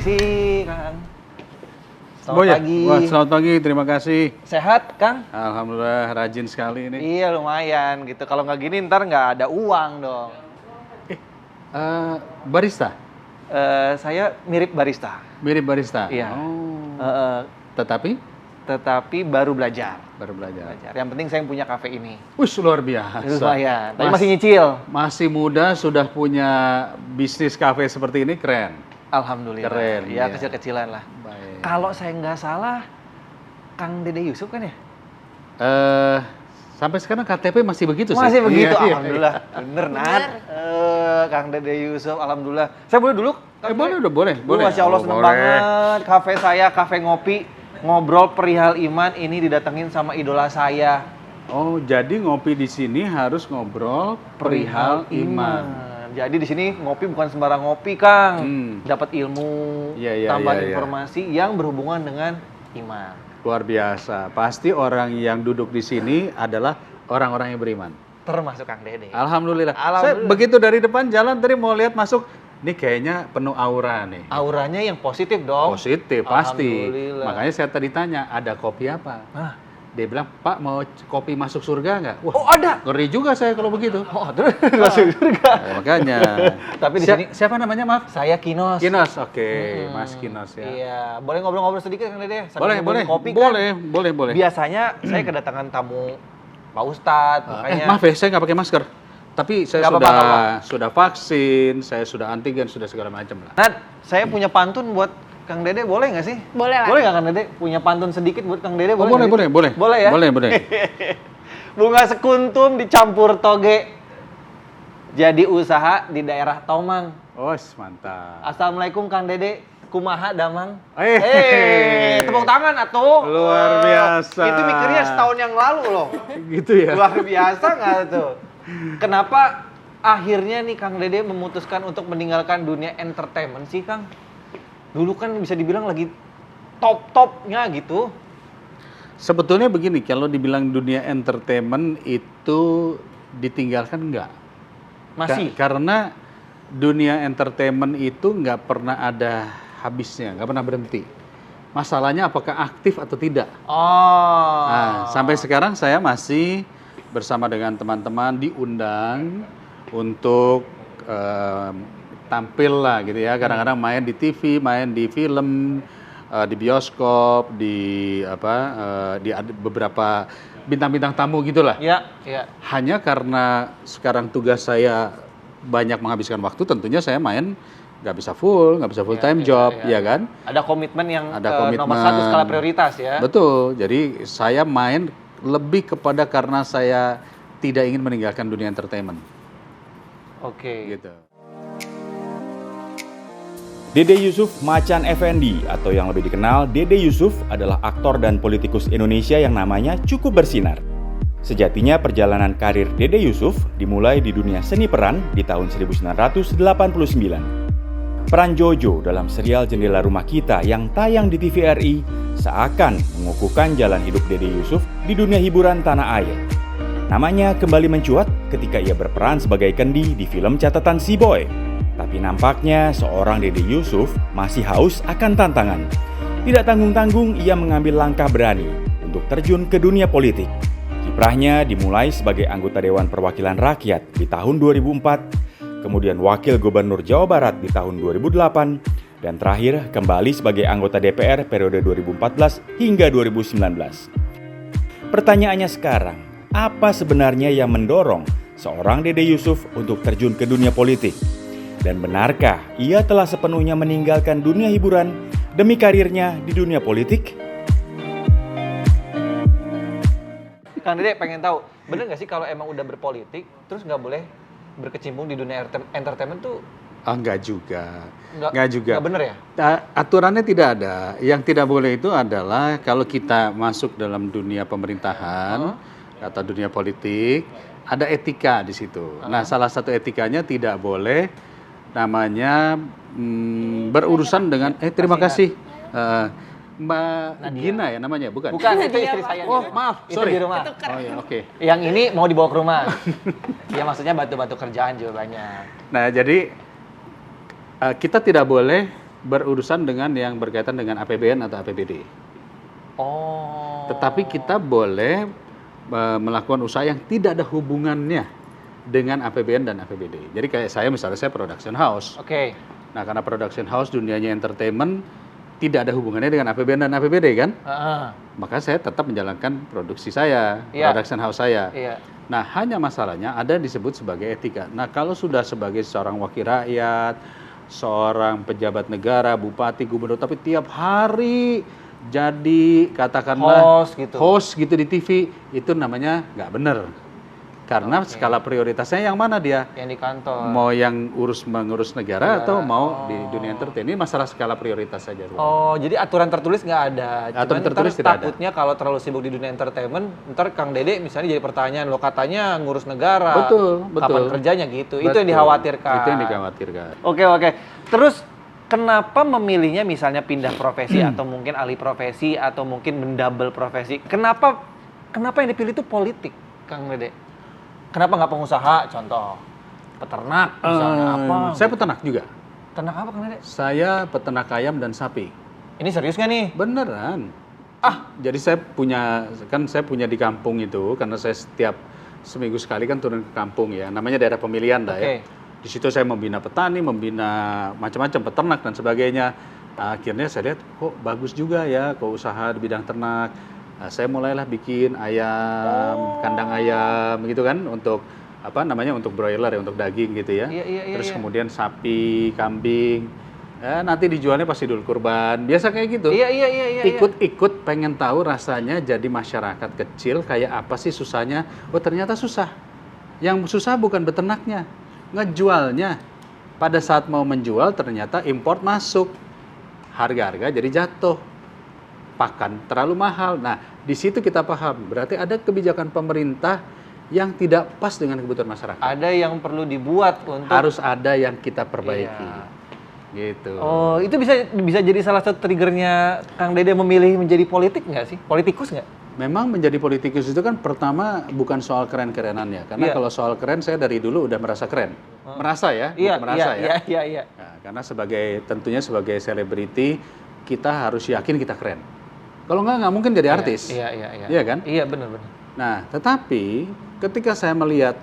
Permisi, Kang. Selamat pagi. Wah, selamat pagi, terima kasih. Sehat, Kang? Alhamdulillah, rajin sekali ini. Iya, lumayan gitu. Kalau nggak gini ntar nggak ada uang dong. Barista? Saya mirip barista. Mirip barista? Iya. Oh. Tetapi baru belajar. baru belajar. Yang penting saya punya kafe ini. Luar biasa. Lumayan. Tapi masih nyicil. Masih muda, sudah punya bisnis kafe seperti ini, keren. Alhamdulillah. Keren. Ya, Ya. kecil-kecilan lah. Baik. Kalau saya nggak salah, Kang Dede Yusuf kan ya? Sampai sekarang KTP masih begitu sih? Masih begitu, Iya, iya. alhamdulillah. Bener, Nat. Kang Dede Yusuf, alhamdulillah. Saya boleh dulu? Boleh. Masya Allah, seneng banget. Kafe saya, kafe ngopi, ngobrol perihal iman, ini didatengin sama idola saya. Oh, jadi ngopi di sini harus ngobrol perihal iman. Jadi di sini ngopi bukan sembarang ngopi, Kang. Dapat ilmu, Iya, tambahan iya. informasi yang berhubungan dengan iman. Luar biasa. Pasti orang yang duduk di sini adalah orang-orang yang beriman. Termasuk Kang Dede. Alhamdulillah. Alhamdulillah. Saya begitu dari depan jalan tadi mau lihat masuk, ini kayaknya penuh aura nih. Auranya yang positif dong. Positif pasti. Alhamdulillah. Makanya saya tadi tanya, ada kopi apa? Hah? Dia bilang, Pak mau kopi masuk surga nggak? Wah, Oh, ada. ngeri juga saya kalau begitu. Oh, terus masuk surga. Makanya. Tapi di sini Siapa namanya, maaf? saya Kinos. Kinos, oke. Mas Kinos ya. Iya, boleh ngobrol-ngobrol sedikit Kang Dede? Sambil Boleh. nungguin Kopi kan? Boleh. Biasanya saya kedatangan tamu Pak Ustadz, makanya. Maaf ya, saya nggak pakai masker. Tapi saya Nggak apa-apa. sudah vaksin, saya sudah antigen, sudah segala macam lah. Nat, saya punya pantun buat Kang Dede, boleh nggak sih? Boleh lah. Boleh nggak Kang Dede? Punya pantun sedikit buat Kang Dede? Oh, Boleh. boleh. Boleh ya? Boleh. Bunga sekuntum dicampur toge, jadi usaha di daerah Tomang. Oh, mantap. Assalamualaikum Kang Dede, kumaha damang? Tepuk tangan atuh. Luar biasa. Itu mikirnya setahun yang lalu loh. Gitu ya. Luar biasa nggak tuh? Kenapa akhirnya nih Kang Dede memutuskan untuk meninggalkan dunia entertainment sih, Kang? Dulu kan bisa dibilang lagi top-topnya gitu. Sebetulnya begini, kalau dibilang dunia entertainment itu ditinggalkan enggak? Masih? Karena dunia entertainment itu nggak pernah ada habisnya, nggak pernah berhenti. Masalahnya apakah aktif atau tidak? Oh. Nah, sampai sekarang saya masih bersama dengan teman-teman diundang untuk tampil lah gitu ya. Kadang-kadang main di TV, main di film, di bioskop, di beberapa bintang-bintang tamu gitulah. Iya. Hanya karena sekarang tugas saya banyak menghabiskan waktu, tentunya saya main nggak bisa full time job, ya kan? Ada komitmen yang Ada nomor satu skala prioritas ya. Betul. Jadi saya main lebih kepada karena saya tidak ingin meninggalkan dunia entertainment. Oke. Gitu. Dede Yusuf Macan Effendi atau yang lebih dikenal Dede Yusuf adalah aktor dan politikus Indonesia yang namanya cukup bersinar. Sejatinya perjalanan karir Dede Yusuf dimulai di dunia seni peran di tahun 1989. Peran Jojo dalam serial Jendela Rumah Kita yang tayang di TVRI seakan mengukuhkan jalan hidup Dede Yusuf di dunia hiburan tanah air. Namanya kembali mencuat ketika ia berperan sebagai Kendi di film Catatan Si Boy. Tapi nampaknya seorang Dede Yusuf masih haus akan tantangan. Tidak tanggung-tanggung ia mengambil langkah berani untuk terjun ke dunia politik. Kiprahnya dimulai sebagai anggota Dewan Perwakilan Rakyat di tahun 2004, kemudian Wakil Gubernur Jawa Barat di tahun 2008, dan terakhir kembali sebagai anggota DPR periode 2014 hingga 2019. Pertanyaannya sekarang, apa sebenarnya yang mendorong seorang Dede Yusuf untuk terjun ke dunia politik? Dan benarkah ia telah sepenuhnya meninggalkan dunia hiburan demi karirnya di dunia politik? Kang Dede pengen tahu, bener nggak sih kalau emang udah berpolitik, terus nggak boleh berkecimpung di dunia entertainment tuh? Enggak juga. Nggak bener ya? Aturannya tidak ada. Yang tidak boleh itu adalah kalau kita masuk dalam dunia pemerintahan atau dunia politik, ada etika di situ. Nah, salah satu etikanya tidak boleh namanya berurusan dengan terima kasih Mbak Gina ya namanya, bukan? Bukan, itu istri saya. Oh, maaf, Itu sorry. di rumah. Oh ya, oke. Yang ini mau dibawa ke rumah. Ya maksudnya batu-batu kerjaan juga banyak. Nah, jadi kita tidak boleh berurusan dengan yang berkaitan dengan APBN atau APBD. Oh. Tetapi kita boleh melakukan usaha yang tidak ada hubungannya dengan APBN dan APBD. Jadi kayak saya misalnya saya production house. Oke. Nah karena production house dunianya entertainment tidak ada hubungannya dengan APBN dan APBD kan, maka saya tetap menjalankan produksi saya, production house saya. Nah hanya masalahnya ada disebut sebagai etika. Nah kalau sudah sebagai seorang wakil rakyat, seorang pejabat negara, bupati, gubernur, tapi tiap hari jadi katakanlah host gitu di TV, itu namanya nggak benar. Karena skala prioritasnya yang mana dia? Yang di kantor. Mau yang mengurus negara atau mau di dunia entertain? Ini masalah skala prioritas saja. Oh, jadi aturan tertulis nggak ada. Aturan tertulis tidak ada. Takutnya kalau terlalu sibuk di dunia entertainment, ntar Kang Dede misalnya jadi pertanyaan, lo katanya ngurus negara. Betul. Kapan kerjanya gitu. Betul. Itu yang dikhawatirkan. Itu yang dikhawatirkan. Oke. Terus kenapa memilihnya misalnya pindah profesi atau mungkin alih profesi atau mungkin mendouble profesi? Kenapa yang dipilih itu politik, Kang Dede? Kenapa nggak pengusaha? Contoh peternak misalnya apa? Saya peternak juga. Peternak apa, Kang Dede? Saya peternak ayam dan sapi. Ini serius nggak nih? Beneran. Jadi saya punya di kampung itu karena saya setiap seminggu sekali kan turun ke kampung ya. Namanya daerah pemilihan lah ya. Di situ saya membina petani, membina macam-macam peternak dan sebagainya. Nah, akhirnya saya lihat kok bagus juga ya, kok usaha di bidang ternak. Nah, saya mulailah bikin ayam, kandang ayam gitu kan untuk untuk broiler ya, untuk daging gitu ya. Terus kemudian sapi, kambing. Nanti dijualnya pas Idul Kurban. Biasa kayak gitu. Ikut-ikut pengen tahu rasanya jadi masyarakat kecil kayak apa sih susahnya. Oh, ternyata susah. Yang susah bukan beternaknya, ngejualnya. Pada saat mau menjual ternyata import masuk. Harga-harga jadi jatuh. Pakan terlalu mahal. Nah, di situ kita paham. Berarti ada kebijakan pemerintah yang tidak pas dengan kebutuhan masyarakat. Ada yang perlu dibuat untuk harus ada yang kita perbaiki. Gitu. Oh, itu bisa jadi salah satu triggernya Kang Dede memilih menjadi politik nggak sih? Politikus nggak? Memang menjadi politikus itu kan pertama bukan soal keren-kerenannya. Karena kalau soal keren saya dari dulu udah merasa keren. Merasa ya? Iya. Nah, karena tentunya sebagai selebriti kita harus yakin kita keren. Kalau nggak mungkin jadi artis. Iya kan? Iya, benar. Nah, tetapi ketika saya melihat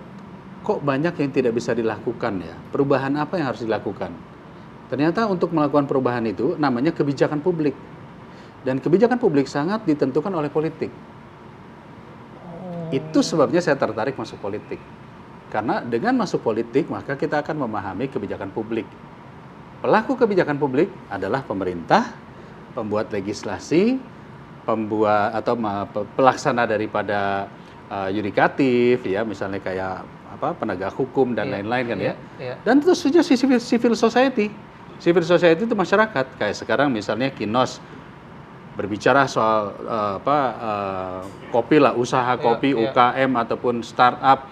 kok banyak yang tidak bisa dilakukan ya, perubahan apa yang harus dilakukan? Ternyata untuk melakukan perubahan itu namanya kebijakan publik. Dan kebijakan publik sangat ditentukan oleh politik. Itu sebabnya saya tertarik masuk politik. Karena dengan masuk politik maka kita akan memahami kebijakan publik. Pelaku kebijakan publik adalah pemerintah, pembuat legislasi, pelaksana daripada yudikatif ya, misalnya kayak penegak hukum dan lain-lain kan ya. Dan tentu saja civil society. Civil society itu masyarakat. Kayak sekarang misalnya Kinos berbicara soal kopi lah, usaha kopi, UKM ataupun startup.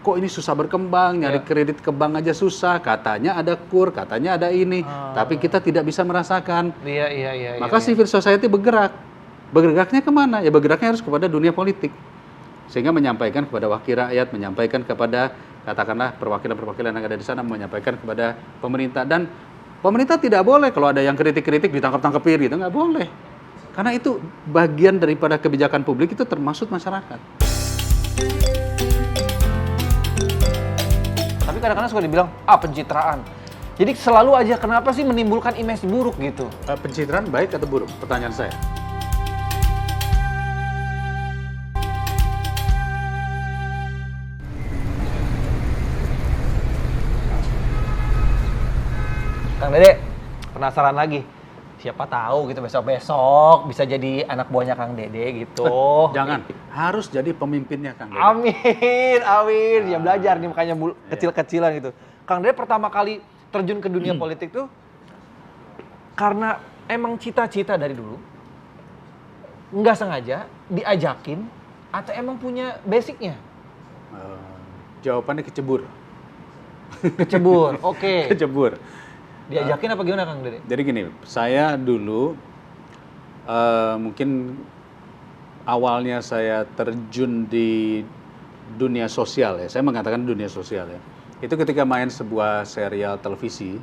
Kok ini susah berkembang, nyari kredit ke bank aja susah, katanya ada KUR, katanya ada ini, tapi kita tidak bisa merasakan. Maka civil society bergerak. Bergeraknya kemana? Ya bergeraknya harus kepada dunia politik. Sehingga menyampaikan kepada wakil rakyat, menyampaikan kepada katakanlah perwakilan-perwakilan yang ada di sana, menyampaikan kepada pemerintah. Dan pemerintah tidak boleh kalau ada yang kritik-kritik ditangkap-tangkepin gitu, nggak boleh. Karena itu bagian daripada kebijakan publik, itu termasuk masyarakat. Tapi kadang-kadang suka dibilang, pencitraan. Jadi selalu aja kenapa sih menimbulkan image buruk gitu? Pencitraan baik atau buruk? Pertanyaan saya. Kang Dede, penasaran lagi. Siapa tahu gitu besok-besok bisa jadi anak buahnya Kang Dede gitu. Jangan, harus jadi pemimpinnya Kang Dede. Amin. Ya belajar nih makanya kecil-kecilan gitu. Kang Dede pertama kali terjun ke dunia politik tuh karena emang cita-cita dari dulu, nggak sengaja diajakin atau emang punya basicnya? Jawabannya kecebur. Kecebur, oke. Kecebur. Diajakin apa gimana Kang Dede? Jadi gini, saya dulu mungkin awalnya saya terjun di dunia sosial ya. Saya mengatakan dunia sosial ya. Itu ketika main sebuah serial televisi,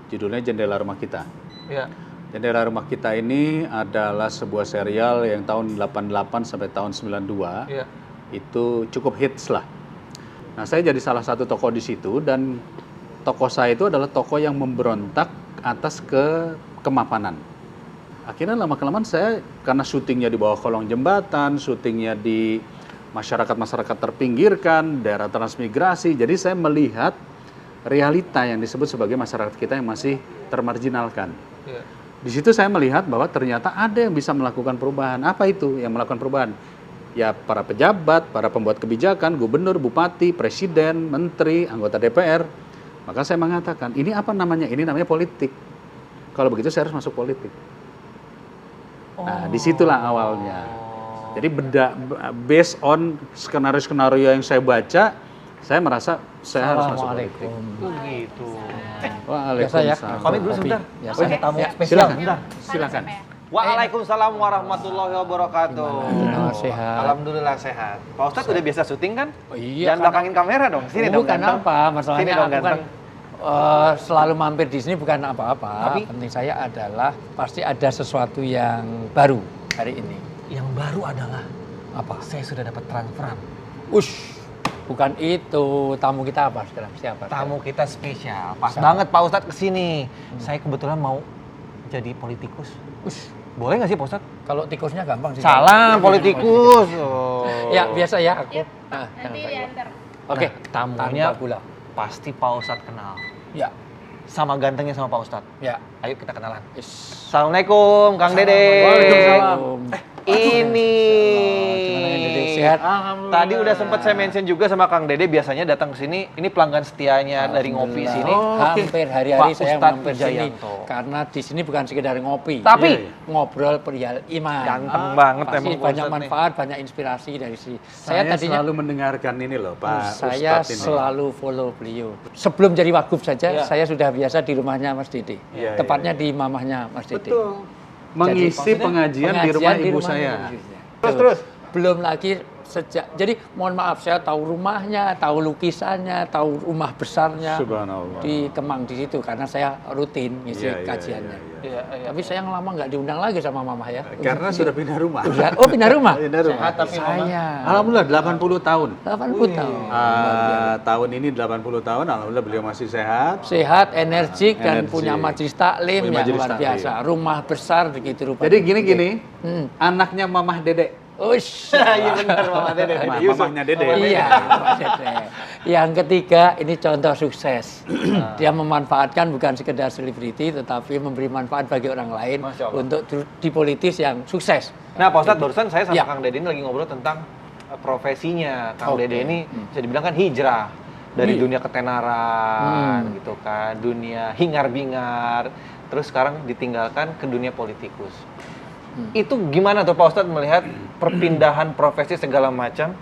judulnya Jendela Rumah Kita. Iya. Jendela Rumah Kita ini adalah sebuah serial yang tahun 88 sampai tahun 92. Iya. Itu cukup hits lah. Nah, saya jadi salah satu tokoh di situ dan tokoh saya itu adalah tokoh yang memberontak atas kemapanan. Akhirnya lama-kelamaan saya karena syutingnya di bawah kolong jembatan, syutingnya di masyarakat-masyarakat terpinggirkan, daerah transmigrasi, jadi saya melihat realita yang disebut sebagai masyarakat kita yang masih termarginalkan. Iya. Di situ saya melihat bahwa ternyata ada yang bisa melakukan perubahan. Apa itu yang melakukan perubahan? Ya para pejabat, para pembuat kebijakan, gubernur, bupati, presiden, menteri, anggota DPR. Maka saya mengatakan, ini apa namanya? Ini namanya politik. Kalau begitu saya harus masuk politik. Nah, disitulah awalnya. Jadi based on skenario-skenario yang saya baca, saya merasa saya harus masuk politik. Gitu. Waalaikumsalam. Pamit dulu sebentar. Biasa ada tamu spesial. Silakan. Sebentar. Silakan. Waalaikumsalam warahmatullahi wabarakatuh. Sehat. Alhamdulillah sehat. Pak Ustadz udah biasa syuting kan? Oh, iya, Jangan belakangin kamera dong. Sini dong bukan ganteng. apa, masalahnya Sini dong aku kan ganteng. selalu mampir di sini bukan apa-apa. Tapi- Penting saya adalah pasti ada sesuatu yang baru hari ini. Yang baru adalah Apa? saya sudah dapat transferan. Ush, bukan itu. Tamu kita apa sekarang? Siapa? Tamu kita spesial. Pas banget Pak Ustadz kesini. Saya kebetulan mau jadi politikus. Ush, Boleh nggak sih Pak Ustadz? kalau tikusnya gampang sih. Salam politikus. Oh. Ya biasa ya aku. Nah, Nanti jangan banyak. diantar. Oke, Nah, tamunya tanpa gula. pasti Pak Ustadz kenal. Ya, Sama gantengnya sama Pak Ustadz. ya. Ayo kita kenalan. Ish. Assalamualaikum Kang Dede. Waalaikumsalam. Ini. Gimana Kang Dede? Sehat? Tadi udah sempat saya mention juga sama Kang Dede, biasanya datang ke sini, ini pelanggan setianya dari ngopi sini. Hampir hari-hari Pak saya Ustadz mampir sini Wijayanto. karena di sini bukan sekedar ngopi, Tapi ngobrol perihal iman. ganteng banget Pasti emang Pak banyak Ustadz nih. manfaat, banyak inspirasi dari sini. Saya selalu mendengarkan ini loh Pak saya Ustadz ini. selalu follow beliau. Sebelum jadi wagub saja, Iya. saya sudah biasa di rumahnya Mas Dede. Iya, Tepatnya di mamahnya Mas Dede. Betul. Mengisi Jadi, pengajian di rumah ibu saya. Terus. Belum lagi sejak, jadi mohon maaf saya tahu rumahnya, tahu lukisannya, tahu rumah besarnya Subhanallah. di Kemang di situ karena saya rutin ngisi Iya, iya, kajiannya. iya, iya. Iya, iya. Tapi saya lama nggak diundang lagi sama mama ya. Karena sudah pindah rumah. Oh pindah rumah? Pindah rumah. Sehat tapi Mama. Saya Alhamdulillah 80 tahun. 80 tahun. Tahun ini 80 tahun, alhamdulillah beliau masih sehat. Sehat, energik dan Energik. punya majelis taklim Punya yang majelis luar taklim. biasa. Rumah besar begitu rupanya. Jadi gini, Hmm. anaknya Mamah Dede. Ush. Iya benar Mama Dede. Yusuf. Mamahnya Dede. Iya, Pak Dede. Yang ketiga, ini contoh sukses. Dia memanfaatkan bukan sekedar selebriti, tetapi memberi manfaat bagi orang lain Masya Allah. untuk di politis yang sukses. Nah Pak Ustadz barusan saya sama Ya. Kang Dede ini lagi ngobrol tentang profesinya. Kang Oke. Dede ini bisa dibilang kan hijrah dari Iya. dunia ketenaran gitu kan, dunia hingar-bingar, terus sekarang ditinggalkan ke dunia politikus. Itu gimana tuh Pak Ustadz melihat perpindahan profesi segala macam?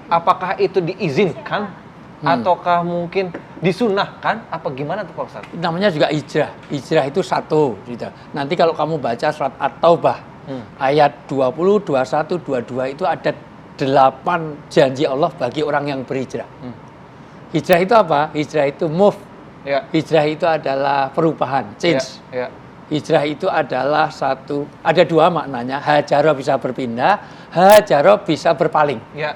Apakah itu diizinkan? Ataukah mungkin disunahkan? Apa gimana tuh Pak Ustadz? Namanya juga hijrah. Hijrah itu satu. Gitu. Nanti kalau kamu baca surat At-Taubah, ayat 20, 21, 22 itu ada 8 janji Allah bagi orang yang berhijrah. Hijrah itu apa? Hijrah itu move. Ya, Hijrah itu adalah perubahan, change. ya. Hijrah itu adalah ada dua maknanya. Hajaro bisa berpindah, hajaro bisa berpaling. Ya,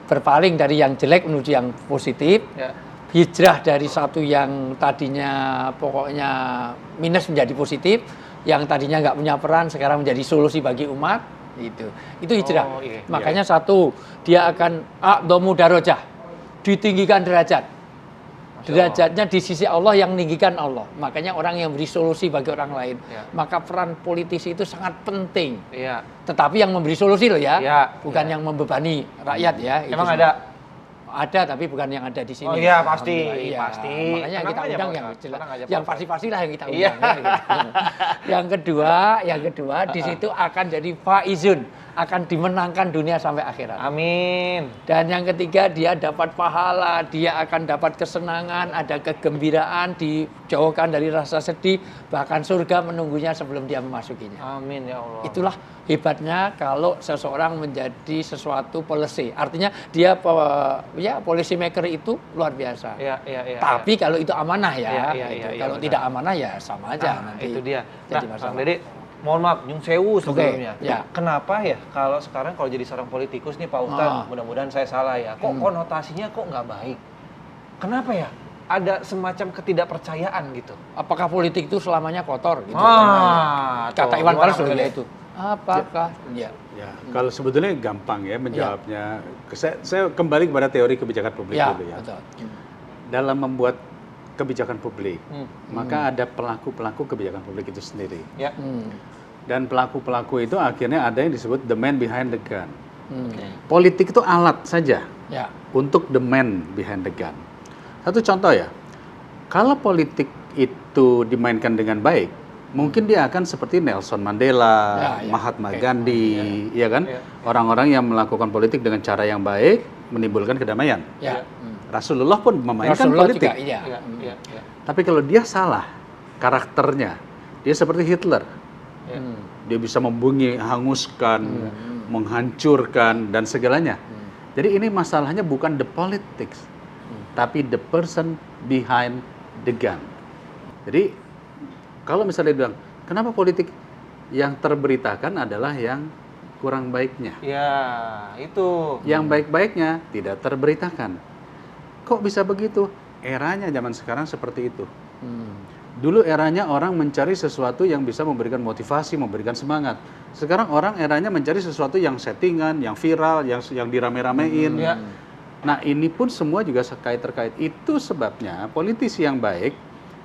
Berpaling dari yang jelek menuju yang positif. ya. Hijrah dari satu yang tadinya pokoknya minus menjadi positif, yang tadinya nggak punya peran sekarang menjadi solusi bagi umat. Itu hijrah. Oh, iya. Makanya satu, dia akan a'dhamu darajah, ditinggikan derajat. Derajatnya di sisi Allah yang meninggikan Allah. Makanya orang yang beri solusi bagi orang lain. Ya. Maka peran politisi itu sangat penting. Iya. Tetapi yang memberi solusi loh ya, Ya, bukan yang membebani rakyat ya. Itu Emang semua. ada? Ada tapi bukan yang ada di sini. Oh iya, pasti, Alhamdulillah, iya. pasti. Makanya yang Tenang kita aja, undang Pak yang Ustadz. jelas. Tenang aja, Pak Yang Ustadz. pasti-pasti lah yang kita Iya. undang. Ya, gitu. Yang kedua di situ akan jadi faizun, akan dimenangkan dunia sampai akhirat. Amin. Dan yang ketiga, dia dapat pahala, dia akan dapat kesenangan, ada kegembiraan, dijauhkan dari rasa sedih, bahkan surga menunggunya sebelum dia memasukinya. Amin ya Allah. Itulah hebatnya kalau seseorang menjadi sesuatu policy. Artinya dia policy maker itu luar biasa. Iya. Tapi kalau itu amanah ya, Iya, gitu. iya, Kalau benar. tidak amanah ya sama aja Nah, nanti. itu dia. Jadi Nah, masalah. Kang Dede, mohon maaf, nyung sewu sebelumnya. ya. Kenapa ya kalau sekarang kalau jadi seorang politikus nih Pak Ustadz, mudah-mudahan saya salah ya, kok konotasinya kok nggak baik? Kenapa ya? Ada semacam ketidakpercayaan gitu. Apakah politik itu selamanya kotor? Gitu. tuh, Kata Iwan gimana, Fals Kang juga Dede? itu. Apakah? Ya. Ya, kalau sebetulnya gampang ya menjawabnya. Saya kembali kepada teori kebijakan publik Ya, dulu ya. betul. Dalam membuat kebijakan publik, maka ada pelaku-pelaku kebijakan publik itu sendiri. Ya. Dan pelaku-pelaku itu akhirnya ada yang disebut the man behind the gun. Politik itu alat saja Ya. untuk the man behind the gun. Satu contoh ya, kalau politik itu dimainkan dengan baik, mungkin dia akan seperti Nelson Mandela, Ya. Mahatma Gandhi, ya kan? Ya. Orang-orang yang melakukan politik dengan cara yang baik, menimbulkan kedamaian. Ya. Rasulullah pun memainkan Rasulullah politik. juga, iya. Iya. Tapi kalau dia salah karakternya, dia seperti Hitler. Dia bisa membunyi, hanguskan, menghancurkan dan segalanya. Jadi ini masalahnya bukan the politics, tapi the person behind the gun. Jadi kalau misalnya bilang, kenapa politik yang terberitakan adalah yang kurang baiknya? Ya, itu. Yang baik-baiknya tidak terberitakan. Kok bisa begitu? Eranya zaman sekarang seperti itu. Dulu eranya orang mencari sesuatu yang bisa memberikan motivasi, memberikan semangat. Sekarang orang eranya mencari sesuatu yang settingan, yang viral, yang dirame-ramein. Ya. Nah ini pun semua juga terkait. Itu sebabnya politisi yang baik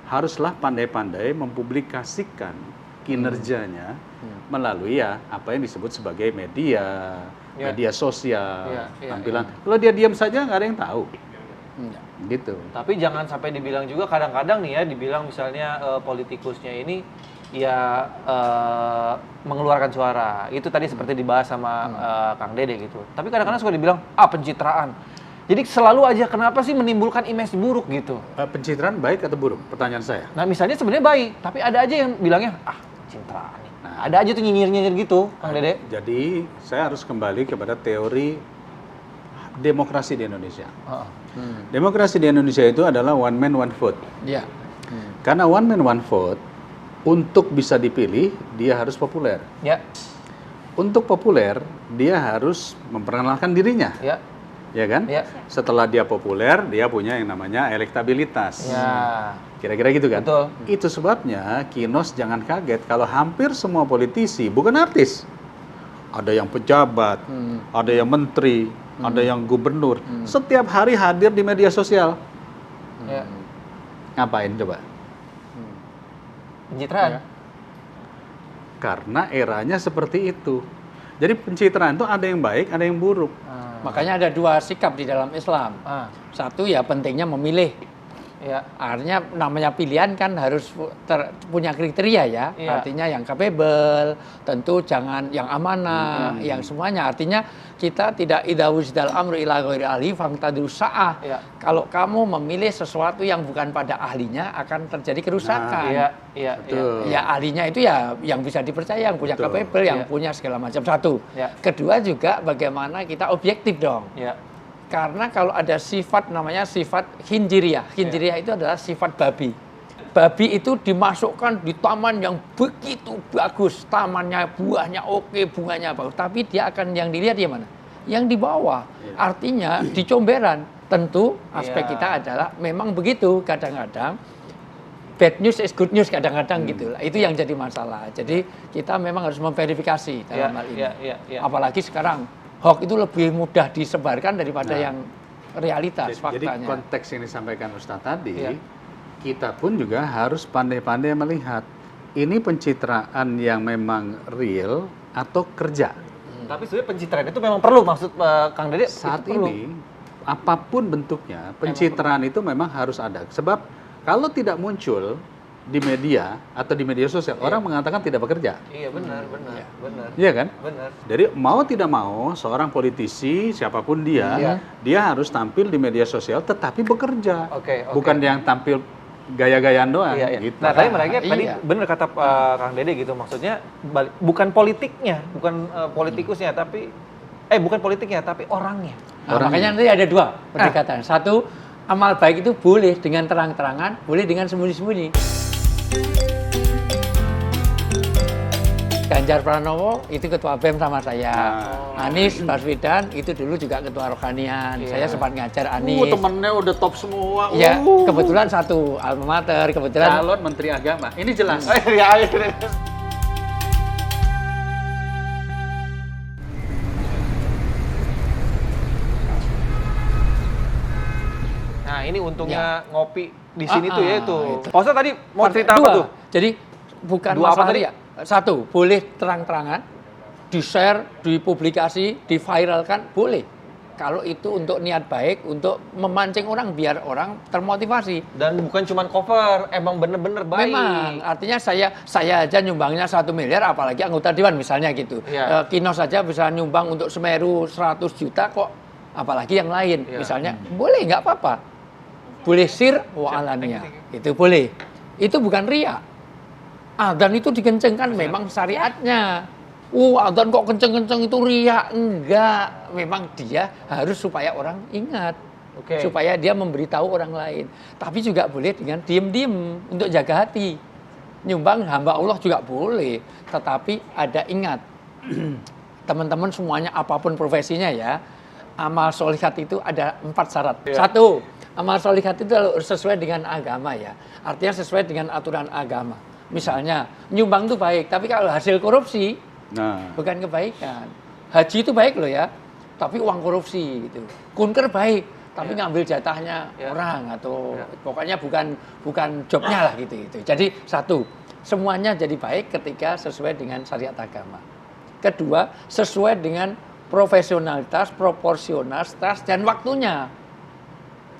haruslah pandai-pandai mempublikasikan kinerjanya melalui ya apa yang disebut sebagai media, media sosial, tampilan. Kalau dia diam saja nggak ada yang tahu. Gitu. Tapi jangan sampai dibilang juga kadang-kadang nih ya, dibilang misalnya politikusnya ini ya mengeluarkan suara. Itu tadi seperti dibahas sama Kang Dede gitu. Tapi kadang-kadang suka dibilang pencitraan. Jadi selalu aja kenapa sih menimbulkan image buruk gitu? Pencitraan baik atau buruk? Pertanyaan saya. Nah misalnya sebenarnya baik, tapi ada aja yang bilangnya pencitraan nih. Nah, ada aja tuh nyinyir-nyinyir gitu, Kang Dede. Jadi saya harus kembali kepada teori demokrasi di Indonesia. Demokrasi di Indonesia itu adalah one man one vote. Ya. Karena one man one vote, untuk bisa dipilih dia harus populer. Ya. Untuk populer dia harus memperkenalkan dirinya. Ya. Ya kan? Ya. Setelah dia populer, dia punya yang namanya elektabilitas. Ya. Kira-kira gitu kan? Betul. Itu sebabnya Kinos jangan kaget kalau hampir semua politisi, bukan artis. Ada yang pejabat, ada yang menteri, ada yang gubernur. Setiap hari hadir di media sosial. Ya. Ngapain coba? Pencitraan. Karena eranya seperti itu. Jadi pencitraan itu ada yang baik, ada yang buruk. Makanya ada dua sikap di dalam Islam. Satu ya pentingnya memilih. Ya. Artinya namanya pilihan kan harus punya kriteria ya. Iya. Artinya yang capable, tentu jangan yang amanah, yang semuanya. Artinya kita tidak idza wujdal amru ila ghairi ahli faqtadu sa'ah. Iya. Kalau kamu memilih sesuatu yang bukan pada ahlinya akan terjadi kerusakan. Iya. Betul. Ya ahlinya itu ya yang bisa dipercaya, yang punya Betul. capable, yang Iya. punya segala macam. Satu. Ya. Kedua juga bagaimana kita objektif dong. Ya. Karena kalau ada sifat namanya sifat hinjiriah. Hinjiriah itu adalah sifat babi. Babi itu dimasukkan di taman yang begitu bagus. Tamannya, buahnya oke, bunganya bagus. Tapi dia akan yang dilihat di mana? Yang di bawah. Artinya di comberan. Tentu aspek kita adalah memang begitu. Kadang-kadang bad news is good news kadang-kadang gitu. Itu yang jadi masalah. Jadi kita memang harus memverifikasi dalam hal ini. Ya. Apalagi sekarang hoax itu lebih mudah disebarkan daripada yang realitas Jadi faktanya. konteks yang disampaikan Ustadz tadi, Iya. kita pun juga harus pandai-pandai melihat ini pencitraan yang memang real atau kerja. Tapi sebenarnya pencitraan itu memang perlu, maksud Kang Dede. Saat itu perlu. ini apapun bentuknya pencitraan itu memang harus ada. Sebab kalau tidak muncul di media atau di media sosial orang mengatakan tidak bekerja. Iya benar. Iya kan? Benar. Jadi mau tidak mau seorang politisi siapapun dia harus tampil di media sosial tetapi bekerja. Oke. Bukan yang tampil gaya-gayaan doang Iya. gitu. Nah, tadi mereka tadi Iya. benar kata Kang Dede gitu, maksudnya bukan politiknya, bukan politikusnya, tapi bukan politiknya, tapi orangnya. Nah, makanya nanti ada dua pendekatan. Satu, amal baik itu boleh dengan terang-terangan, boleh dengan sembunyi-sembunyi. Ganjar Pranowo itu ketua BEM sama saya. Anies Baswedan itu dulu juga ketua rohanian. Saya sempat ngajar Anies. Temennya udah top semua. Ya, kebetulan satu alma mater, kebetulan Calon Menteri Agama. Ini jelas. Nah, ini untungnya ngopi di sini tuh ya itu. itu. Pak Ustadz tadi mau cerita apa Dua. tuh? Jadi bukan Dua apa masalah tadi? ria. Satu, boleh terang-terangan, di-share, dipublikasi, diviralkan, boleh. Kalau itu untuk niat baik, untuk memancing orang biar orang termotivasi. Dan bukan cuma cover, emang bener-bener baik. Memang, artinya saya aja nyumbangnya 1 miliar, apalagi anggota dewan misalnya gitu. Iya. Kinos saja bisa nyumbang untuk Semeru 100 juta kok, apalagi yang lain. Iya. Misalnya, boleh nggak apa-apa. Boleh sir wa alania, itu boleh. Itu bukan ria. Adzan itu dikencengkan memang syariatnya. Adzan kok kenceng-kenceng itu ria? Enggak, memang dia harus supaya orang ingat. Oke. Supaya dia memberitahu orang lain. Tapi juga boleh dengan diem-diem untuk jaga hati. Nyumbang hamba Allah juga boleh. Tetapi ada ingat, teman-teman semuanya apapun profesinya ya, amal solihat itu ada 4 syarat. Satu, amal solihat itu sesuai dengan agama ya. Artinya sesuai dengan aturan agama. Misalnya, nyumbang itu baik, tapi kalau hasil korupsi, bukan kebaikan. Haji itu baik loh ya, tapi uang korupsi gitu. Kunker baik, tapi ngambil jatahnya orang atau pokoknya bukan jobnya lah gitu. Jadi satu, semuanya jadi baik ketika sesuai dengan syariat agama. Kedua, sesuai dengan profesionalitas, proporsionalitas dan waktunya.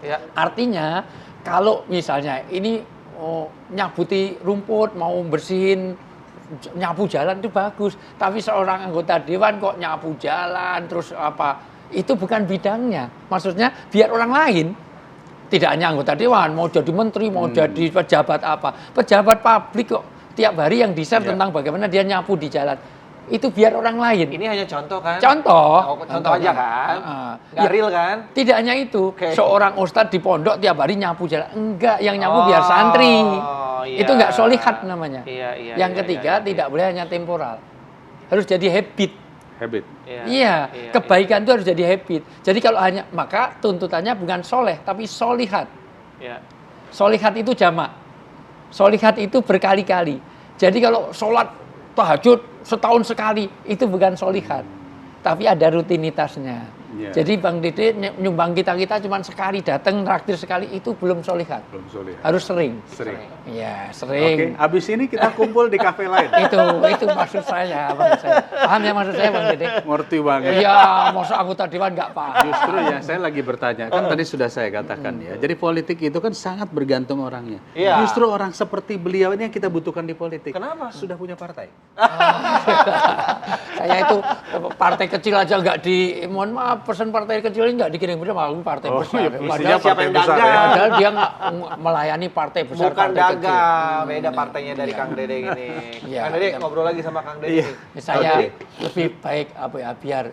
Ya. Artinya kalau misalnya ini nyabuti rumput, mau bersihin nyapu jalan itu bagus, tapi seorang anggota dewan kok nyapu jalan terus apa, itu bukan bidangnya. Maksudnya biar orang lain, tidak hanya anggota dewan, mau jadi menteri, mau jadi pejabat apa, pejabat publik kok tiap hari yang di-share tentang bagaimana dia nyapu di jalan, itu biar orang lain. Ini hanya contoh kan? Contoh, Contoh aja kan? Nggak real kan? Tidak hanya itu, Oke. seorang ustadz di pondok tiap hari nyapu jalan, enggak, yang nyapu biar santri. iya. Itu enggak solihat namanya. Iya, Yang ketiga tidak boleh hanya temporal, harus jadi habit. Habit. Iya, kebaikan itu harus jadi habit. Jadi kalau hanya, maka tuntutannya bukan soleh, tapi solihat. Iya. Solihat itu jamak. Solihat itu berkali-kali. Jadi kalau sholat tahajud setahun sekali, itu bukan solihat. Tapi ada rutinitasnya. Iya. Jadi Bang Dede nyumbang kita cuma sekali datang, traktir sekali, itu belum solihat. Belum solihat. Harus sering. Sering. Iya, Oke, sering. habis ini kita kumpul di kafe lain. Itu maksud saya, Paham ya maksud saya, Bang Dede? Ngerti banget. Iya, masa anggota dewan nggak paham. Justru ya saya lagi bertanya, kan tadi sudah saya katakan ya. Jadi politik itu kan sangat bergantung orangnya. Iya. Justru orang seperti beliau ini yang kita butuhkan di politik. Kenapa? Sudah punya partai. Saya itu partai kecil aja nggak mohon maaf, pesan partai kecil ini nggak dikirim-kirim, malah partai besar. Mestinya siapa partai yang besar dagang? ya. Padahal dia nggak melayani partai besar, Bukan partai kecil. dagang, beda partainya dari Kang Dede gini. Iya. Kang Dede ngobrol lagi sama Kang Dede. Iya. nih. Saya lebih baik apa ya, biar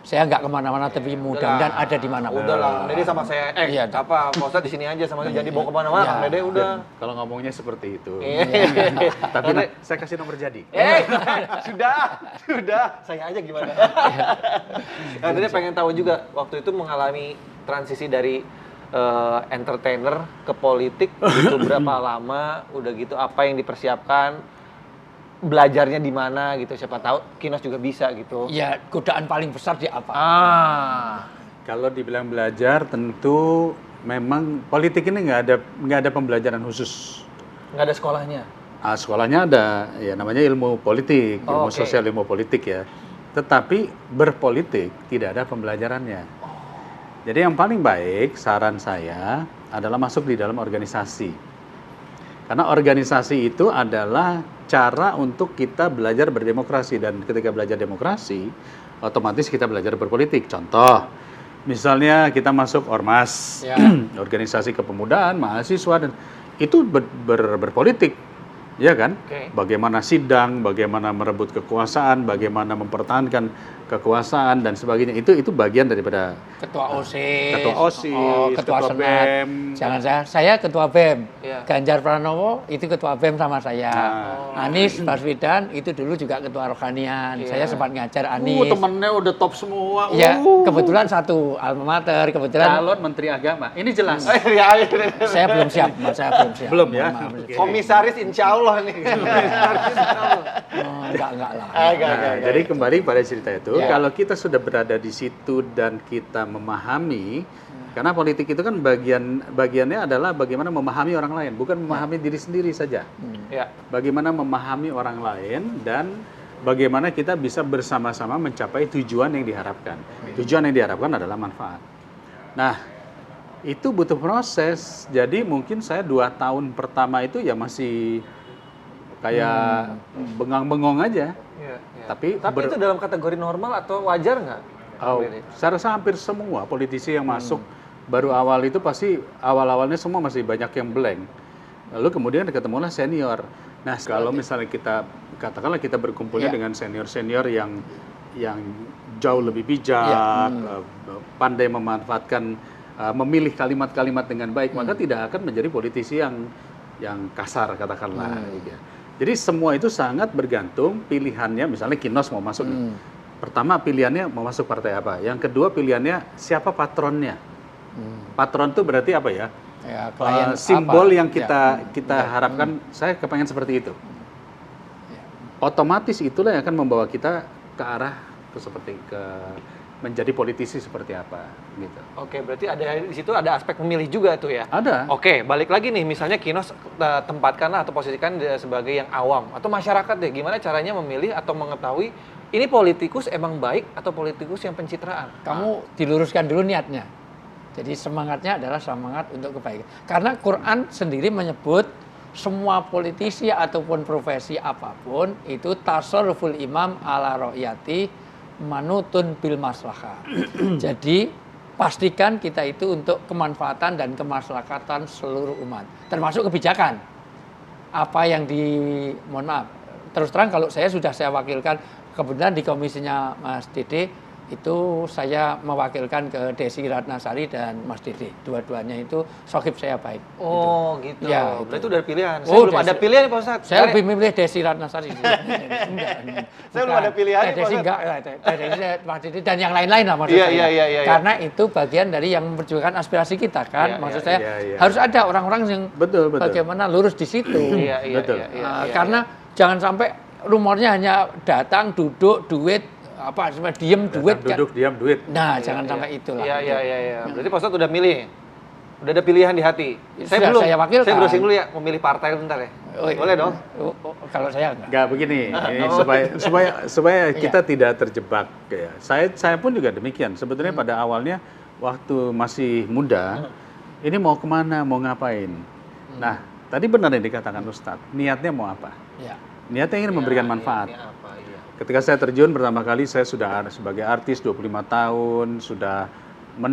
saya nggak kemana-mana, tapi mudah-mudahan ada di mana-mana. Udah lah, Kang Dede sama saya. Iya. Apa? Pak Ustadz di sini aja sama saya, jadi bawa kemana-mana. Iya. Kang Dede udah. Kalau ngomongnya seperti itu. Tapi Tapi saya kasih nomor jadi. sudah. Saya aja gimana? Kang Dede pengen tahu juga, waktu itu mengalami transisi dari entertainer ke politik, itu berapa lama, udah gitu apa yang dipersiapkan, belajarnya di mana gitu, siapa tahu Kinos juga bisa gitu. Ya, godaan paling besar di apa? Kalau dibilang belajar, tentu memang politik ini nggak ada pembelajaran khusus. Nggak ada sekolahnya. Sekolahnya ada, ya namanya ilmu politik, ilmu oke. sosial, ilmu politik ya. Tetapi berpolitik tidak ada pembelajarannya. Jadi yang paling baik, saran saya adalah masuk di dalam organisasi. Karena organisasi itu adalah cara untuk kita belajar berdemokrasi, dan ketika belajar demokrasi, otomatis kita belajar berpolitik. Contoh, misalnya kita masuk ormas, Ya. organisasi kepemudaan, mahasiswa, dan itu berpolitik, ya kan? Oke. Bagaimana sidang, bagaimana merebut kekuasaan, bagaimana mempertahankan kekuasaan dan sebagainya. Itu bagian daripada Ketua OSIS, Ketua OSIS, Ketua Ketua Senat. BEM. Jangan saya Ketua BEM. Iya. Ganjar Pranowo itu Ketua BEM sama saya. Nah. Anies Baswedan itu dulu juga Ketua Rohanian. Iya. Saya sempat ngajar Anies. Temennya udah top semua. Ya, kebetulan satu alma mater, kebetulan Calon Menteri Agama. Ini jelas. Ya, saya belum siap, Mas. Saya belum siap. Belum ya? Mohon maaf. Oke. komisaris insya Allah nih. Komisaris insya Allah. Oh, enggak lah. Nah, jadi kembali pada cerita itu, Ya. kalau kita sudah berada di situ dan kita memahami, karena politik itu kan bagiannya adalah bagaimana memahami orang lain, bukan memahami diri sendiri saja. Ya. Bagaimana memahami orang lain dan bagaimana kita bisa bersama-sama mencapai tujuan yang diharapkan. Tujuan yang diharapkan adalah manfaat. Nah, itu butuh proses. Jadi mungkin saya 2 tahun pertama itu ya masih kayak bengang-bengong aja. Ya, ya. Tapi itu dalam kategori normal atau wajar nggak? saya rasa hampir semua politisi yang masuk baru awal itu pasti awal-awalnya semua masih banyak yang blank. Lalu kemudian ketemulah senior. Nah, kalau misalnya kita katakanlah kita berkumpulnya Ya. dengan senior-senior yang jauh lebih bijak, pandai memanfaatkan, memilih kalimat-kalimat dengan baik, maka tidak akan menjadi politisi yang kasar katakanlah. Gitu. Jadi semua itu sangat bergantung pilihannya. Misalnya Kinos mau masuk nih. Pertama pilihannya mau masuk partai apa. Yang kedua pilihannya siapa patronnya. Patron itu berarti apa ya? Ya, klien Simbol apa? yang kita harapkan. Saya kepengen seperti itu. Otomatis itulah yang akan membawa kita ke arah menjadi politisi seperti apa gitu. Oke, berarti ada di situ ada aspek memilih juga tuh ya. Ada. Oke, balik lagi nih, misalnya Kinos tempatkanlah atau posisikan dia sebagai yang awam atau masyarakat deh, gimana caranya memilih atau mengetahui ini politikus emang baik atau politikus yang pencitraan? Kamu diluruskan dulu niatnya. Jadi semangatnya adalah semangat untuk kebaikan. Karena Quran sendiri menyebut semua politisi ataupun profesi apapun itu tasarruful imam ala ro'yati manutun bil maslahah. Jadi pastikan kita itu untuk kemanfaatan dan kemaslahatan seluruh umat, termasuk kebijakan. Apa yang mohon maaf, terus terang kalau saya wakilkan, kebetulan di komisinya Mas Dede itu saya mewakilkan ke Desi Ratnasari dan Mas Dede. Dua-duanya itu sohib saya baik. Oh gitu. Ya, Berarti itu. itu udah pilihan. Saya Oh, belum Desi. ada pilihan Pak Ustadz. Saya lebih memilih Desi Ratnasari. Enggak. Saya belum ada pilihan, Desi Pak Ustadz. enggak, Desi, Mas Dede dan yang lain-lain lah maksud Iya, saya. iya. Karena itu bagian dari yang memperjuangkan aspirasi kita kan. Iya, Maksud iya, saya iya. harus ada orang-orang yang Betul. bagaimana lurus di situ. Iya, Betul. Karena jangan sampai rumornya hanya datang, duduk, duit, cuma diem, duit. kan. Duduk diam duit. Nah, jangan sampai itulah. Iya. Berarti Pak Ustadz udah milih. Udah ada pilihan di hati. Sudah saya wakilkan. Saya browsing dulu ya, memilih partai bentar ya. Boleh dong? Kalau saya enggak. Enggak begini, ini supaya kita tidak terjebak ya. Saya pun juga demikian. Sebetulnya pada awalnya waktu masih muda, ini mau kemana, mau ngapain. Nah, tadi benar yang dikatakan Ustadz, niatnya mau apa? Ya. Niatnya ingin memberikan manfaat. Ini apa? Iya. Ketika saya terjun pertama kali, saya sudah sebagai artis 25 tahun, sudah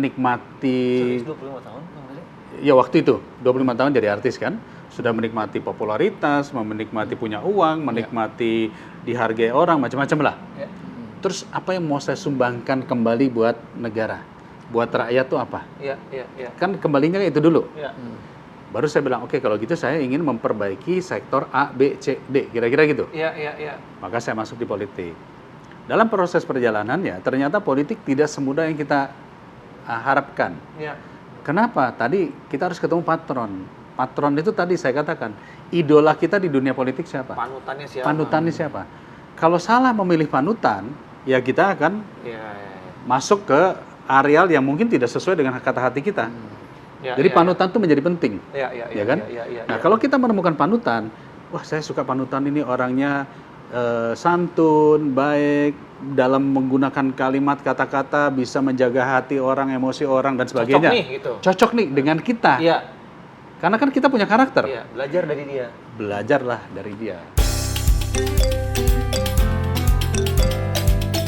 menikmati. 25 tahun? Bang Dede? Ya waktu itu 25 tahun jadi artis kan, sudah menikmati popularitas, menikmati punya uang, menikmati dihargai orang, macam-macam lah. Ya. Terus apa yang mau saya sumbangkan kembali buat negara, buat rakyat tuh apa? Iya. Kan kembalinya itu dulu. Iya. Baru saya bilang, oke kalau gitu saya ingin memperbaiki sektor A, B, C, D, kira-kira gitu. Iya. Maka saya masuk di politik. Dalam proses perjalanannya, ternyata politik tidak semudah yang kita harapkan. Iya. Kenapa? Tadi kita harus ketemu patron. Patron itu tadi saya katakan, idola kita di dunia politik siapa? Panutannya siapa? Panutannya siapa? Kalau salah memilih panutan, ya kita akan Iya. masuk ke areal yang mungkin tidak sesuai dengan kata hati kita. Ya, Jadi panutan itu menjadi penting. Iya. Ya kan? Nah, kalau kita menemukan panutan, wah saya suka panutan ini orangnya santun, baik, dalam menggunakan kalimat kata-kata bisa menjaga hati orang, emosi orang dan sebagainya. Cocok nih gitu. Cocok nih dengan kita. Iya. Karena kan kita punya karakter. Iya, belajar dari dia. Belajarlah dari dia.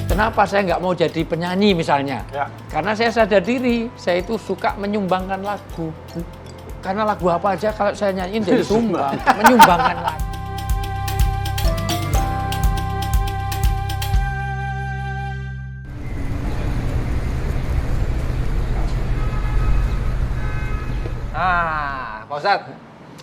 Kenapa saya nggak mau jadi penyanyi misalnya? Ya. Karena saya sadar diri, saya itu suka menyumbangkan lagu. Karena lagu apa aja kalau saya nyanyiin jadi sumbang, menyumbangkan lagu. Nah, Pak Ustadz,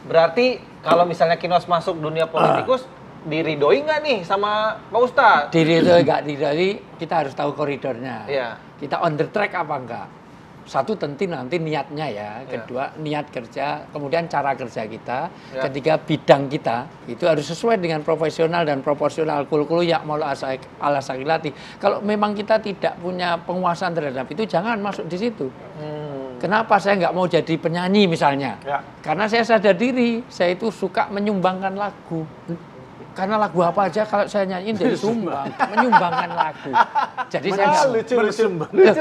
berarti kalau misalnya Kinos masuk dunia politikus, diridoi nggak nih sama Pak Ustadz? Diri itu nggak diri, kita harus tahu koridornya. Iya. Kita on the track apa enggak? Satu tentu nanti niatnya ya, kedua niat kerja, kemudian cara kerja kita, Ya. ketiga bidang kita itu harus sesuai dengan profesional dan proporsional kul ya maula ala sakilati. Kalau memang kita tidak punya penguasaan terhadap itu, jangan masuk di situ. Kenapa saya nggak mau jadi penyanyi misalnya? Ya. Karena saya sadar diri, saya itu suka menyumbangkan lagu. Karena lagu apa aja kalau saya nyanyiin jadi sumbang, menyumbangkan lagu. Jadi saya nggak mau. Lucu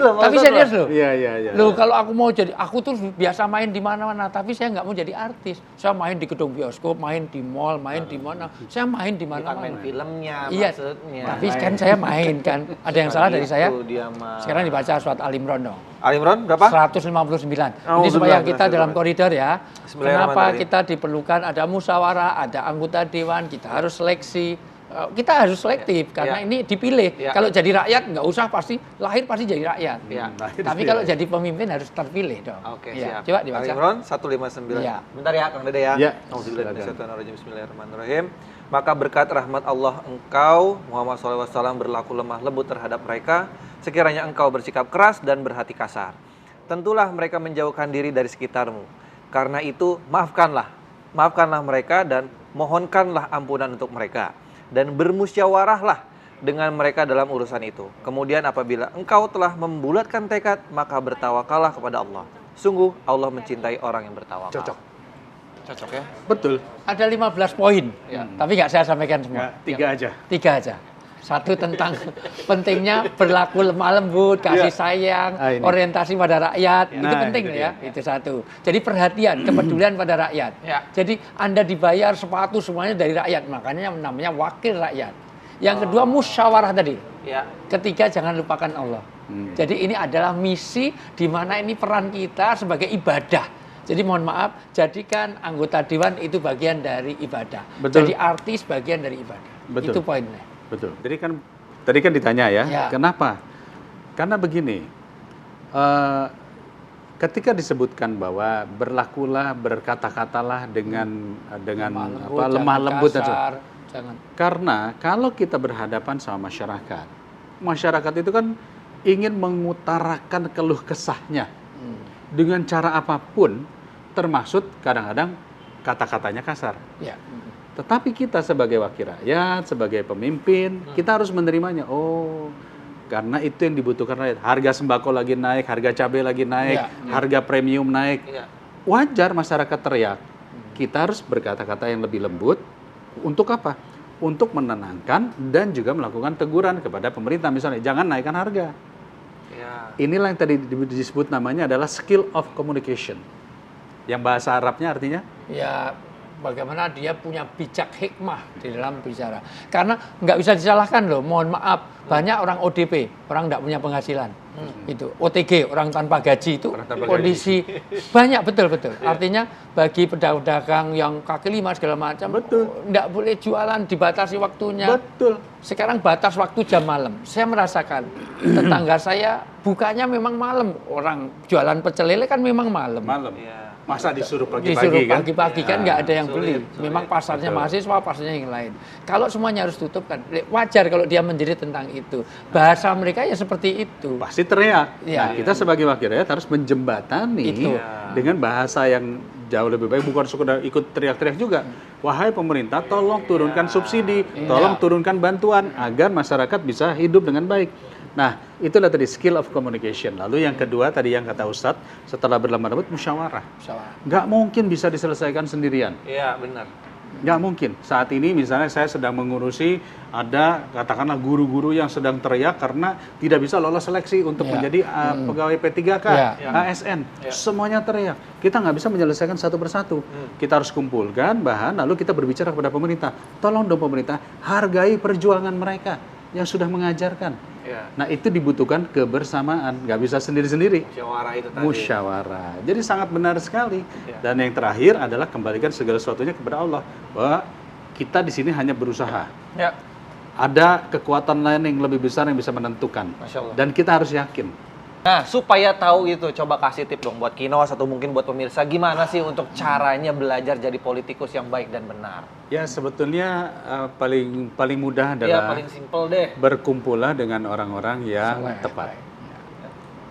loh, Pak Tapi Ustadz, serius Pak. loh. Iya. Loh kalau aku mau jadi, aku tuh biasa main di mana-mana, tapi saya nggak mau jadi artis. Saya main di gedung bioskop, main di mall, main di mana. Saya main di Bukan main mana-mana. filmnya, Iya, maksudnya. tapi kan saya main kan. Ada yang salah dari saya? Itu dia mah. Sekarang dibaca surat Al Imran dong. Ali Imran berapa? 159. Oh, Ini supaya betul, kita betul, dalam betul. koridor ya. Kenapa Bismillahirrahmanirrahim. kita diperlukan ada musyawarah, ada anggota dewan, kita harus seleksi. Kita harus selektif karena Ya. ini dipilih. Ya. Kalau jadi rakyat nggak usah lahir pasti jadi rakyat. Ya. Tapi kalau jadi pemimpin harus terpilih dong. Oke, Ya, siap. coba Ali dibaca. Imran 159. Iya. Bentar ya, Kang Dede ya. Iya. Auzubillahiminasyaitonirrajim. Bismillahirrahmanirrahim. Maka berkat rahmat Allah engkau Muhammad SAW berlaku lemah lembut terhadap mereka, sekiranya engkau bersikap keras dan berhati kasar. Tentulah mereka menjauhkan diri dari sekitarmu. Karena itu maafkanlah mereka dan mohonkanlah ampunan untuk mereka. Dan bermusyawarahlah dengan mereka dalam urusan itu. Kemudian apabila engkau telah membulatkan tekad, maka bertawakallah kepada Allah. Sungguh Allah mencintai orang yang bertawakal. Cocok ya? Betul. Ada 15 poin, Ya. tapi nggak saya sampaikan semua. Tiga aja. 3 aja. Satu tentang pentingnya berlaku lemah lembut, kasih sayang, Ini. orientasi pada rakyat. Itu Nah, penting itu ya. Itu satu. Jadi perhatian, kepedulian pada rakyat. Ya. Jadi Anda dibayar sepatu semuanya dari rakyat, makanya namanya wakil rakyat. Yang kedua musyawarah tadi. Ya. Ketiga jangan lupakan Allah. Jadi ini adalah misi di mana ini peran kita sebagai ibadah. Jadi mohon maaf, jadikan anggota dewan itu bagian dari ibadah. Betul. Jadi artis bagian dari ibadah. Betul. Itu poinnya. Betul. Tadi kan ditanya ya, Ya. kenapa? Karena begini, ketika disebutkan bahwa berlakulah, berkata-katalah dengan lemah lembut dan kasar, jangan. karena kalau kita berhadapan sama masyarakat itu kan ingin mengutarakan keluh kesahnya dengan cara apapun, termasuk kadang-kadang kata-katanya kasar. Ya. Tetapi kita sebagai wakil rakyat, sebagai pemimpin, kita harus menerimanya. Oh, karena itu yang dibutuhkan rakyat. Harga sembako lagi naik, harga cabai lagi naik, Ya. harga premium naik. Ya. Wajar masyarakat teriak. Kita harus berkata-kata yang lebih lembut. Untuk apa? Untuk menenangkan dan juga melakukan teguran kepada pemerintah. Misalnya, jangan naikkan harga. Ya. Inilah yang tadi disebut namanya adalah skill of communication. Yang bahasa Arabnya artinya? Ya, bagaimana dia punya bijak hikmah di dalam bicara. Karena nggak bisa disalahkan loh, mohon maaf. Banyak orang ODP, orang nggak punya penghasilan. Itu OTG, orang tanpa gaji itu kondisi banyak betul-betul. Artinya bagi pedagang yang kaki lima segala macam, Betul. nggak boleh jualan, dibatasi waktunya. Betul. Sekarang batas waktu jam malam. Saya merasakan tetangga saya bukanya memang malam. Orang jualan pecel lele kan memang malam. Malam. Ya. Masa disuruh Disuruh pagi-pagi kan? pagi-pagi kan nggak ada yang beli. sulit. Memang pasarnya Betul. mahasiswa, pasarnya yang lain. Kalau semuanya harus tutup kan wajar kalau dia menjerit tentang itu. Bahasa mereka ya seperti itu. Pasti teriak. Iya. Nah, kita sebagai wakil rakyat harus menjembatani Itu. dengan bahasa yang jauh lebih baik, bukan sekedar ikut teriak-teriak juga. Wahai pemerintah, tolong turunkan subsidi, tolong turunkan bantuan agar masyarakat bisa hidup dengan baik. Nah, itulah tadi skill of communication. Lalu yang kedua tadi yang kata Ustadz, setelah berlemah lembut musyawarah. Musyawarah. Nggak mungkin bisa diselesaikan sendirian. Iya, benar. Nggak mungkin. Saat ini misalnya saya sedang mengurusi ada katakanlah guru-guru yang sedang teriak karena tidak bisa lolos seleksi untuk menjadi pegawai P3K, ASN. Semuanya teriak. Kita nggak bisa menyelesaikan satu persatu. Kita harus kumpulkan bahan, lalu kita berbicara kepada pemerintah. Tolong dong pemerintah, hargai perjuangan mereka yang sudah mengajarkan. Nah itu dibutuhkan kebersamaan, nggak bisa sendiri-sendiri. Musyawarah itu tadi. Musyawarah. Jadi sangat benar sekali. Dan yang terakhir adalah kembalikan segala sesuatunya kepada Allah. Bahwa kita di sini hanya berusaha. Ya. Ada kekuatan lain yang lebih besar yang bisa menentukan. Masya Allah. Dan kita harus yakin. Nah, supaya tahu itu, coba kasih tip dong buat Kinos atau mungkin buat pemirsa, gimana sih untuk caranya belajar jadi politikus yang baik dan benar? Ya sebetulnya paling mudah Ya, adalah paling simple deh. berkumpullah dengan orang-orang yang tepat.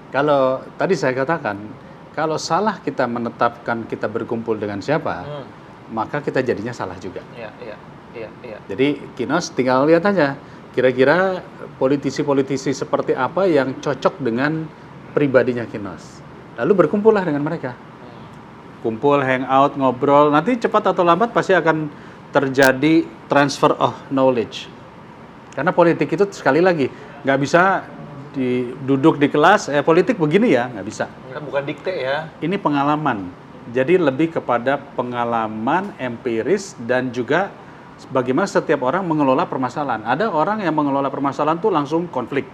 Kalau tadi saya katakan, kalau salah kita menetapkan kita berkumpul dengan siapa, maka kita jadinya salah juga. Iya. Jadi Kinos tinggal lihat aja, kira-kira politisi-politisi seperti apa yang cocok dengan pribadinya Kinos. Lalu berkumpullah dengan mereka. Kumpul, hangout, ngobrol, nanti cepat atau lambat pasti akan terjadi transfer of knowledge. Karena politik itu sekali lagi, nggak bisa duduk di kelas, politik begini ya, nggak bisa. Bukan dikte ya. Ini pengalaman. Jadi lebih kepada pengalaman empiris dan juga bagaimana setiap orang mengelola permasalahan. Ada orang yang mengelola permasalahan tuh langsung konflik.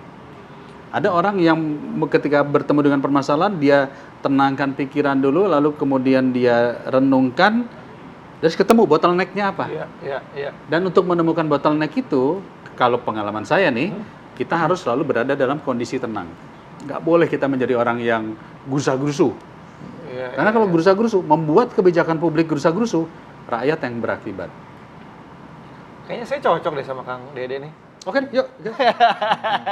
Ada orang yang ketika bertemu dengan permasalahan, dia tenangkan pikiran dulu, lalu kemudian dia renungkan, terus ketemu bottleneck-nya apa. Iya. Dan untuk menemukan bottleneck itu, kalau pengalaman saya nih, kita harus selalu berada dalam kondisi tenang. Nggak boleh kita menjadi orang yang gusa-gusu. Karena kalau gusa-gusu, membuat kebijakan publik gusa-gusu, rakyat yang berakibat. Kayaknya saya cocok deh sama Kang Dede nih. Oke, yuk.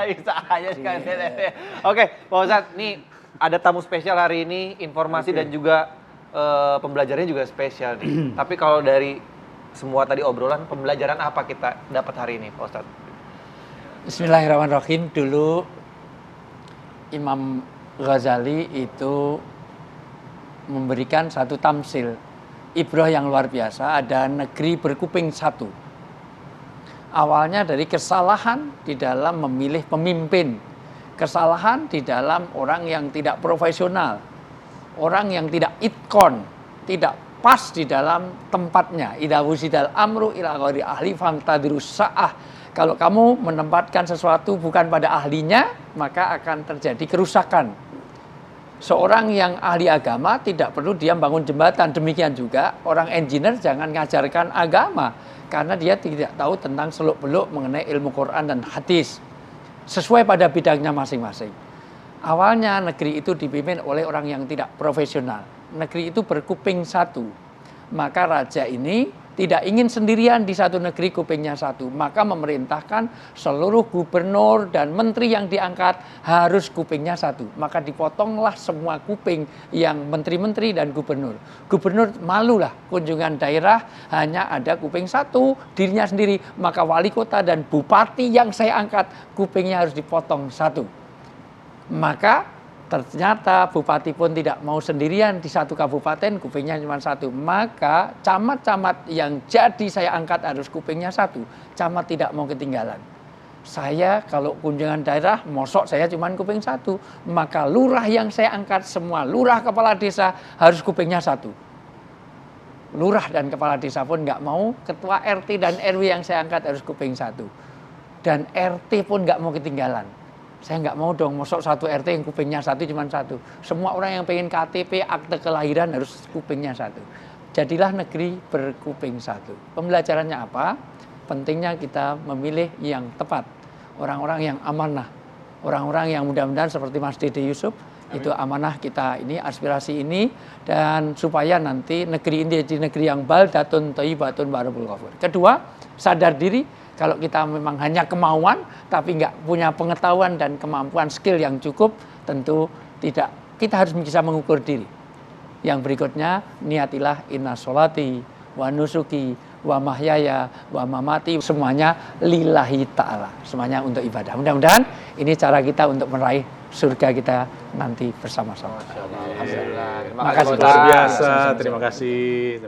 Bisa aja nih Kang Dede. Oke, Pak Ustadz, nih ada tamu spesial hari ini, informasi dan juga pembelajarannya juga spesial nih. Tapi kalau dari semua tadi obrolan, pembelajaran apa kita dapat hari ini, Pak Ustadz? Bismillahirrahmanirrahim. Dulu Imam Ghazali itu memberikan satu tamsil ibrah yang luar biasa. Ada negeri berkuping satu. Awalnya dari kesalahan di dalam memilih pemimpin, kesalahan di dalam orang yang tidak profesional, orang yang tidak itkon, tidak pas di dalam tempatnya. Idza wusidal amru ila ghairi ahli famtadrus sa'ah. Kalau kamu menempatkan sesuatu bukan pada ahlinya, maka akan terjadi kerusakan. Seorang yang ahli agama tidak perlu dia bangun jembatan. Demikian juga orang engineer jangan ngajarkan agama, karena dia tidak tahu tentang seluk-beluk mengenai ilmu Quran dan hadis. Sesuai pada bidangnya masing-masing. Awalnya negeri itu dipimpin oleh orang yang tidak profesional. Negeri itu berkuping satu. Maka raja ini tidak ingin sendirian di satu negeri kupingnya satu. Maka memerintahkan seluruh gubernur dan menteri yang diangkat harus kupingnya satu. Maka dipotonglah semua kuping yang menteri-menteri dan gubernur. Gubernur malulah kunjungan daerah hanya ada kuping satu, dirinya sendiri. Maka wali kota dan bupati yang saya angkat kupingnya harus dipotong satu. Maka ternyata bupati pun tidak mau sendirian di satu kabupaten, kupingnya cuma satu. Maka camat-camat yang jadi saya angkat harus kupingnya satu. Camat tidak mau ketinggalan. Saya kalau kunjungan daerah, mosok saya cuma kuping satu. Maka lurah yang saya angkat, semua lurah kepala desa harus kupingnya satu. Lurah dan kepala desa pun nggak mau, ketua RT dan RW yang saya angkat harus kuping satu. Dan RT pun nggak mau ketinggalan. Saya nggak mau dong, mosok satu RT yang kupingnya satu cuma satu. Semua orang yang pengen KTP, akte kelahiran harus kupingnya satu. Jadilah negeri berkuping satu. Pembelajarannya apa? Pentingnya kita memilih yang tepat. Orang-orang yang amanah. Orang-orang yang mudah-mudahan seperti Mas Dede Yusuf, itu amanah kita ini, aspirasi ini. Dan supaya nanti negeri ini jadi negeri yang baldatun thayyibatun warabul ghafur. Kedua, sadar diri. Kalau kita memang hanya kemauan, tapi nggak punya pengetahuan dan kemampuan skill yang cukup, tentu tidak. Kita harus bisa mengukur diri. Yang berikutnya, niatilah inna sholati, wa nusuki, wa mahyaya, wa mamati. Semuanya lillahi ta'ala. Semuanya untuk ibadah. Mudah-mudahan ini cara kita untuk meraih surga kita nanti bersama-sama. Alhamdulillah. Terima kasih. Luar biasa. Terima kasih.